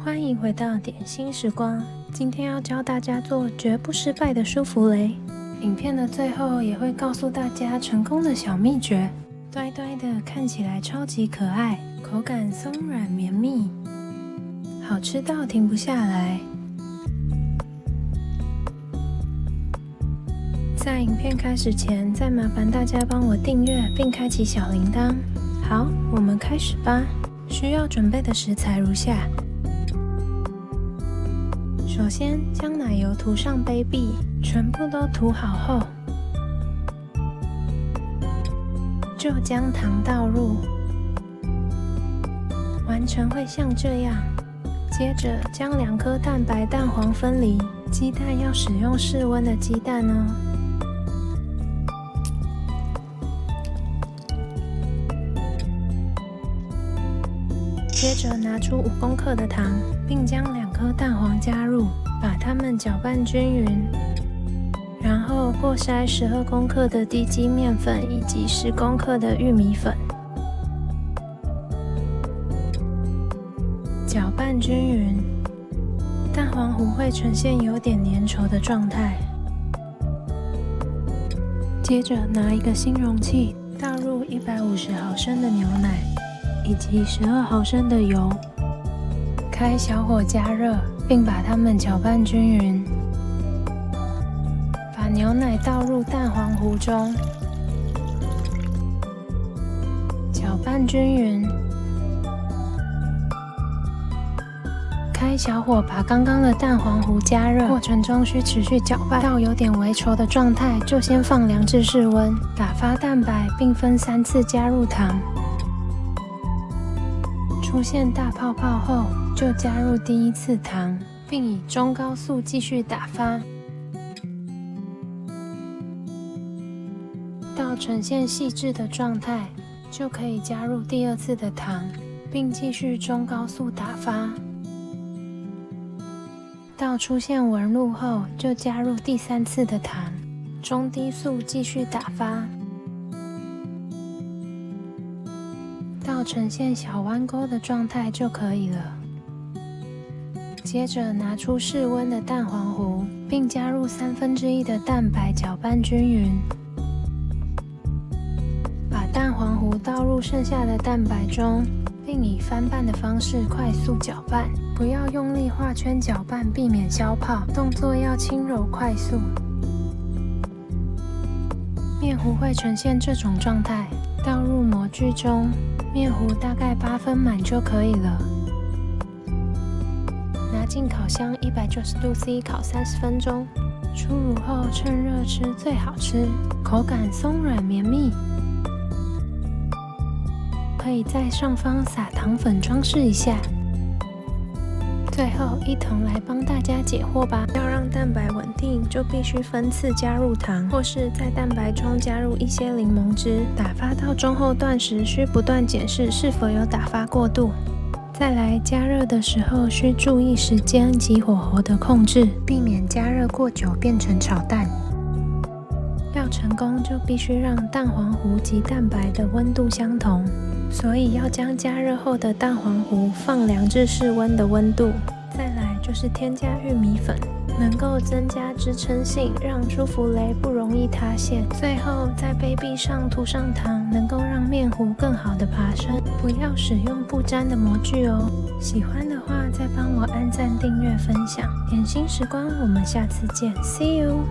欢迎回到点心时光，今天要教大家做绝不失败的舒芙蕾。影片的最后也会告诉大家成功的小秘诀。呆呆的看起来超级可爱，口感松软绵密，好吃到停不下来。在影片开始前，再麻烦大家帮我订阅并开启小铃铛。好，我们开始吧。需要准备的食材如下：首先将奶油涂上杯壁，全部都涂好后，就将糖倒入，完成会像这样。接着将2颗蛋白蛋黄分离，鸡蛋要使用室温的鸡蛋哦。接着拿出5公克的糖，并将2颗蛋黄加入，把它们搅拌均匀。然后过筛12公克的低筋面粉以及10公克的玉米粉，搅拌均匀，蛋黄糊会呈现有点粘稠的状态。接着拿一个新容器，倒入150毫升的牛奶以及12毫升的油，开小火加热，并把它们搅拌均匀。把牛奶倒入蛋黄糊中，搅拌均匀。开小火把刚刚的蛋黄糊加热，过程中需持续搅拌到有点微稠的状态，就先放凉至室温。打发蛋白，并分3次加入糖。出现大泡泡后，就加入第1次糖，并以中高速继续打发，到呈现细致的状态，就可以加入第2次的糖，并继续中高速打发，到出现纹路后，就加入第3次的糖，中低速继续打发，到呈现小弯钩的状态就可以了。接着拿出室温的蛋黄糊，并加入1/3的蛋白，搅拌均匀。把蛋黄糊倒入剩下的蛋白中，并以翻拌的方式快速搅拌，不要用力画圈搅拌，避免消泡，动作要轻柔快速。面糊会呈现这种状态，倒入模具中，面糊大概8分满就可以了。拿进烤箱190度C 烤30分钟，出炉后趁热吃最好吃，口感松软绵密。可以在上方撒糖粉装饰一下。最后一同来帮大家解惑吧。要让蛋白稳定，就必须分次加入糖，或是在蛋白中加入一些柠檬汁。打发到中后段时，需不断检视是否有打发过度。再来加热的时候，需注意时间及火候的控制，避免加热过久变成炒蛋。要成功，就必须让蛋黄糊及蛋白的温度相同，所以要将加热后的蛋黄糊放凉至室温的温度。再来就是添加玉米粉，能够增加支撑性，让舒芙蕾不容易塌陷。最后在杯壁上涂上糖，能够让面糊更好的爬升。不要使用不粘的模具哦。喜欢的话再帮我按赞、订阅、分享。点心时光，我们下次见 ，See you。